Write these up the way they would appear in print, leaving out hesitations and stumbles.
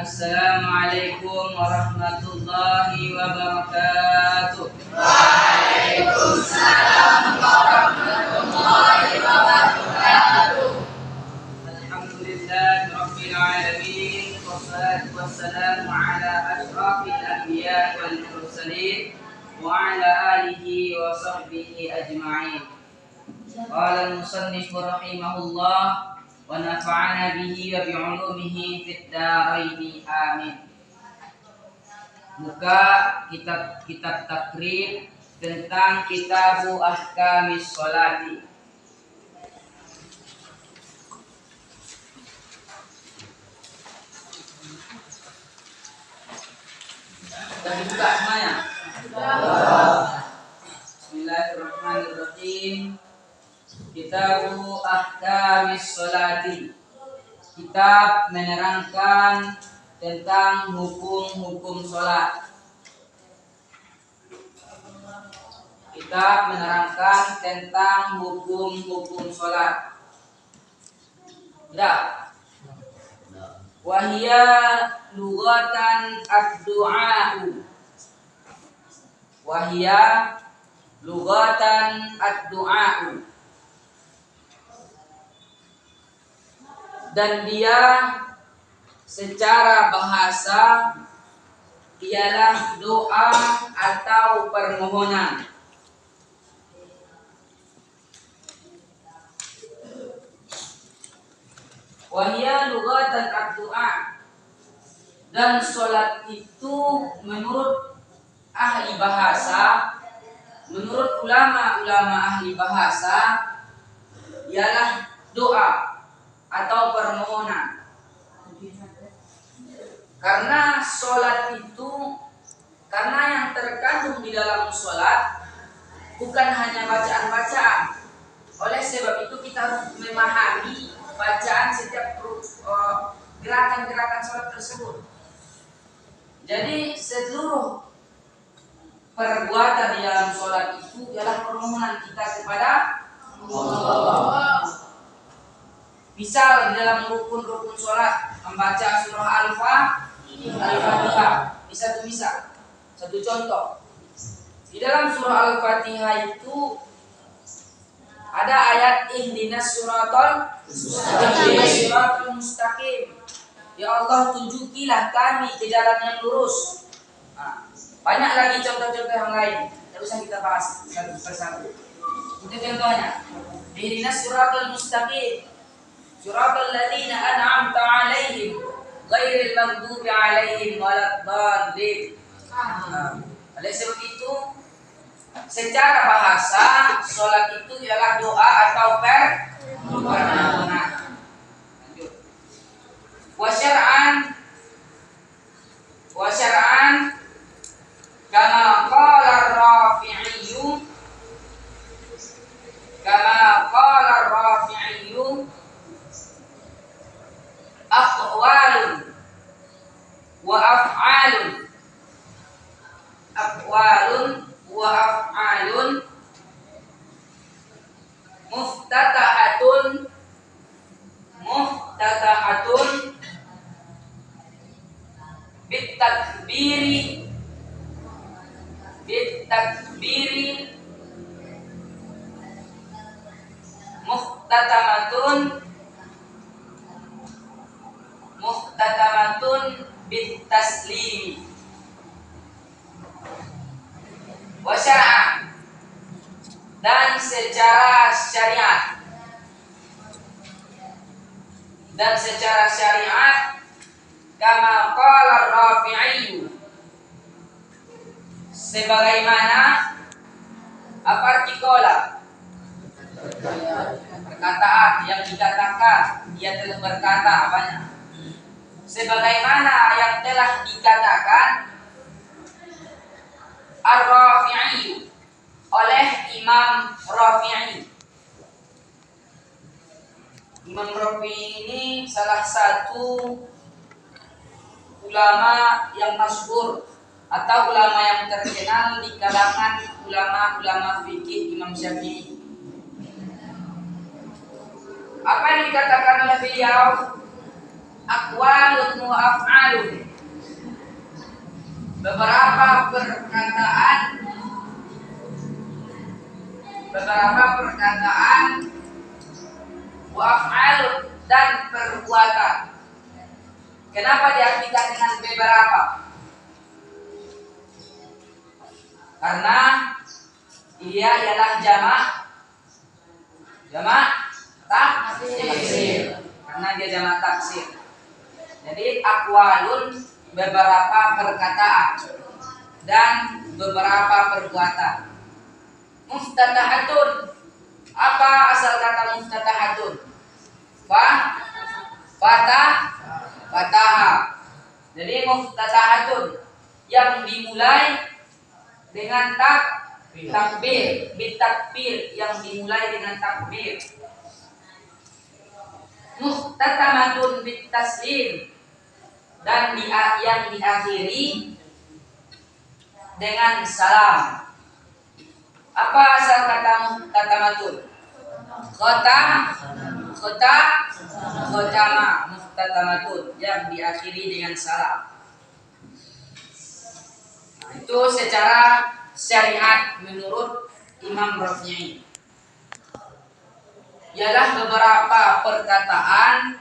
Assalamualaikum warahmatullahi wabarakatuh. Waalaikumsalam warahmatullahi wabarakatuh. Alhamdulillahi rabbil alamin, wassalatu wassalamu ala asyrafil anbiya wal mursalin wa ala alihi wa sahbihi ajma'in. Qala al-musannif rahimahullah wa nafa'ana bihi wa bi'ulumihi fid dharain amin. Buka kitab takrib tentang kitabu ahkamis sholati. Sudah dibuka semuanya? Bismillahirrahmanirrahim. Kitabu ahkamis sholati. Kitab menerangkan tentang hukum-hukum sholat. Kitab menerangkan tentang hukum-hukum sholat. Ya. Wahia lughatan ad-du'a'u. Wahia lughatan ad-du'a'u. Dan dia secara bahasa ialah doa atau permohonan. Wahia lughatan ad-du'a. Dan sholat itu menurut ahli bahasa, menurut ulama-ulama ahli bahasa ialah doa atau permohonan. Karena sholat itu, karena yang terkandung di dalam sholat bukan hanya bacaan-bacaan. Oleh sebab itu kita harus memahami bacaan setiap gerakan-gerakan sholat tersebut. Jadi seluruh perbuatan di dalam sholat itu adalah permohonan kita kepada Allah. Misal di dalam rukun-rukun sholat membaca surah Al-Fatihah, bisa. Satu contoh, di dalam surah Al-Fatihah itu ada ayat ihdinas siratal mustaqim. Ya Allah, tunjukilah kami ke jalan yang lurus. Banyak lagi contoh-contoh yang lain, tidak usah kita bahas satu persatu. Itu contohnya, ihdinas siratal mustaqim, siratal ladzina an'amta 'alaihim ghairil maghdubi 'alaihim waladdallin. Oleh sebab itu, secara bahasa sholat itu ialah doa atau permohonan. Wa syar'an kama qala ar-Rafi'i aqwalun wa af'alun muftatahatun bitakbiri muhtatamatun bitaslimi. Wa syar'an, dan secara syariat kama qala ar-Rafi'i, sebagaimana apa arti qala? Perkataan yang dikatakan, dia telah berkata apanya? Sebagaimana yang telah dikatakan ar-Rafi'i oleh Imam Rafi'i. Imam Rafi'i ini salah satu ulama yang masyhur atau ulama yang terkenal di kalangan ulama-ulama fikih Imam Syafi'i. Apa yang dikatakan oleh beliau? aqwalun wa af'alun. Beberapa perkataan wa af'alun dan perbuatan. Kenapa diartikan dengan beberapa? Karena ia ialah jamak taksir. Karena dia jamak taksir. Jadi aqwalun beberapa perkataan dan beberapa perbuatan. Muftatahatun, apa asal kata muftatahatun? Fataha. Jadi muftatahatun yang dimulai dengan takbir, bitakbir, yang dimulai dengan takbir. Muhtatamatun bitaslim, dan yang diakhiri dengan salam. Apa asal kata muhtatamatun? Khotama, muhtatamatun yang diakhiri dengan salam. Nah, itu secara syariat menurut Imam Rafi'i. Ialah beberapa perkataan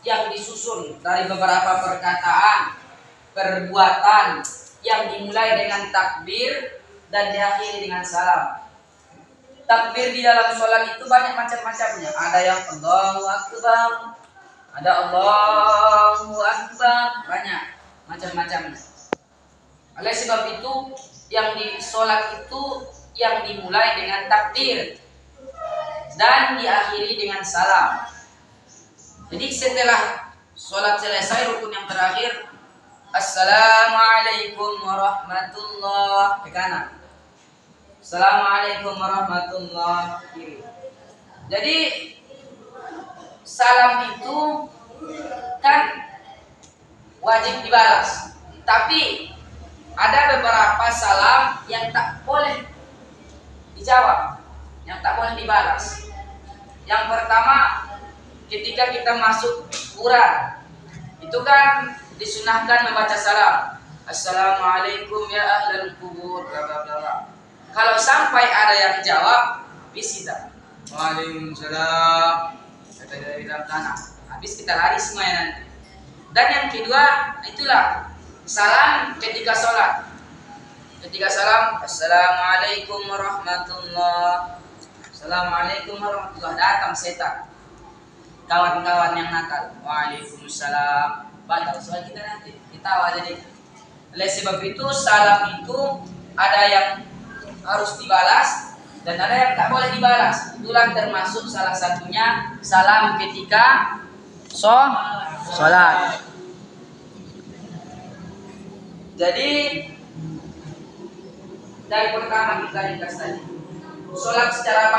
yang disusun dari beberapa perkataan, perbuatan yang dimulai dengan takbir dan diakhiri dengan salam. Takbir di dalam sholat itu banyak macam-macamnya. Ada yang Allahu Akbar, ada Allahu Akbar, banyak macam-macamnya. Oleh sebab itu, yang di sholat itu yang dimulai dengan takbir dan diakhiri dengan salam. Jadi setelah sholat selesai, rukun yang terakhir, Assalamualaikum warahmatullahi, ke kanan. Assalamualaikum warahmatullahi kiri. Jadi salam itu kan wajib dibalas. Tapi ada beberapa salam yang tak boleh dijawab, yang tak boleh dibalas. Yang pertama, ketika kita masuk kuburan, itu kan disunahkan membaca salam. Assalamualaikum ya ahlal kubur, bla bla bla. Kalau sampai ada yang jawab, habis kita. Waalaikumsalam. Kata dari dalam tanah. Habis kita lari semua ya nanti. Dan yang kedua, itulah salam ketika sholat. Ketika salam, Assalamualaikum warahmatullahi. Assalamualaikum warahmatullahi. Datang setan, kawan-kawan yang nakal. Waalaikumsalam. Batal soal kita nanti. Kita jadi. Oleh sebab itu salam itu ada yang harus dibalas dan ada yang tak boleh dibalas. Itulah termasuk salah satunya salam ketika sholat. Jadi dari pertama kita ringkas tadi. Sholat secara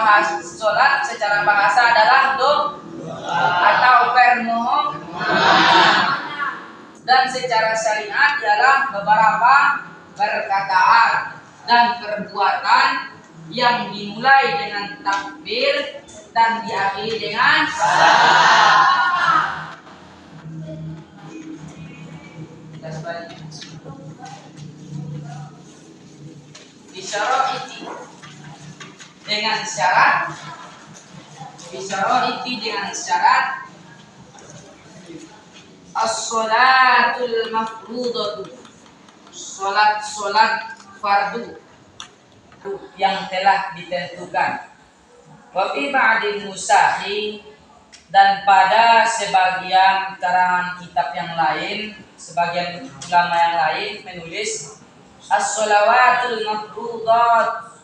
bahasa adalah atau permohon, dan secara syariat ialah beberapa perkataan dan perbuatan yang dimulai dengan takbir dan diakhiri dengan salam. Kita sebaliknya. Bisyara'iti dengan syarat as-sholatul mafrudatu, sholat fardu yang telah ditentukan. Wa fi ba'dil musahi, dan pada sebagian karangan kitab yang lain, sebagian ulama yang lain menulis as-sholawatul mafrudat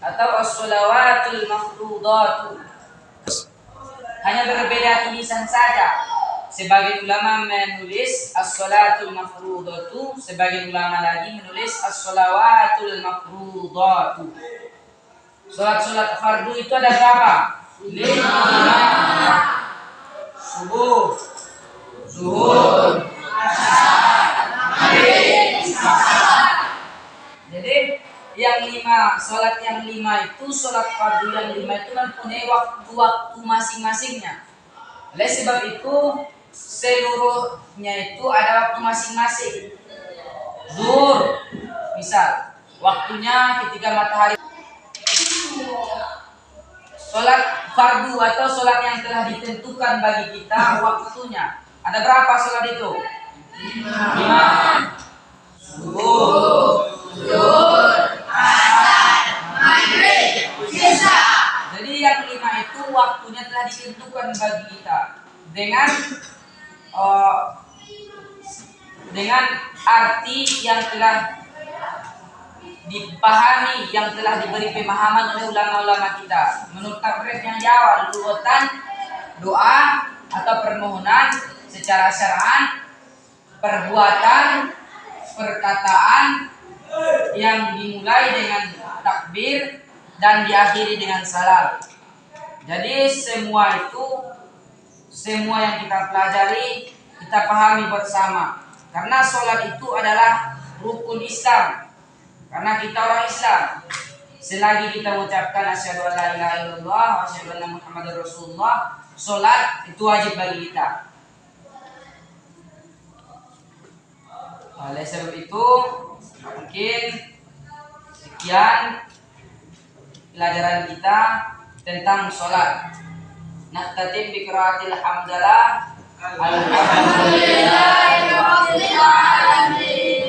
atau as-sholawatul mafrudatu. Hanya berbeda tulisan saja. Sebagian ulama menulis as-sholatul mafrudatu, sebagian ulama lagi menulis as-sholawatul mafrudatu. Sholat fardu itu ada berapa? 5. Subuh, zuhur, asar, maghrib, isya. Jadi sholat yang 5 itu, sholat fardu yang 5 itu mempunyai waktu-waktu masing-masingnya. Oleh sebab itu seluruhnya itu ada waktu masing-masing. Zuhur, misal, waktunya ketika matahari. Sholat fardu atau sholat yang telah ditentukan bagi kita waktunya. Ada berapa sholat itu? 5. Subuh, Asar, Maghrib, Isya. jadi yang 5 itu waktunya telah ditentukan bagi kita dengan arti yang telah dipahami, yang telah diberi pemahaman oleh ulama-ulama kita. Menurut takrif yang di awal, luwatan doa atau permohonan secara syar'an, perbuatan, perkataan yang dimulai dengan takbir dan diakhiri dengan salam. Jadi semua yang kita pelajari, kita pahami bersama. Karena sholat itu adalah rukun Islam. Karena kita orang Islam, selagi kita mengucapkan asyhadu an la ilaha illallah wa asyhadu anna muhammadar rasulullah, sholat itu wajib bagi kita. Oleh sebab itu, mungkin sekian pelajaran kita tentang sholat. Nahtatim bi qiraatil hamdalah. Alhamdulillahirabbil alamin.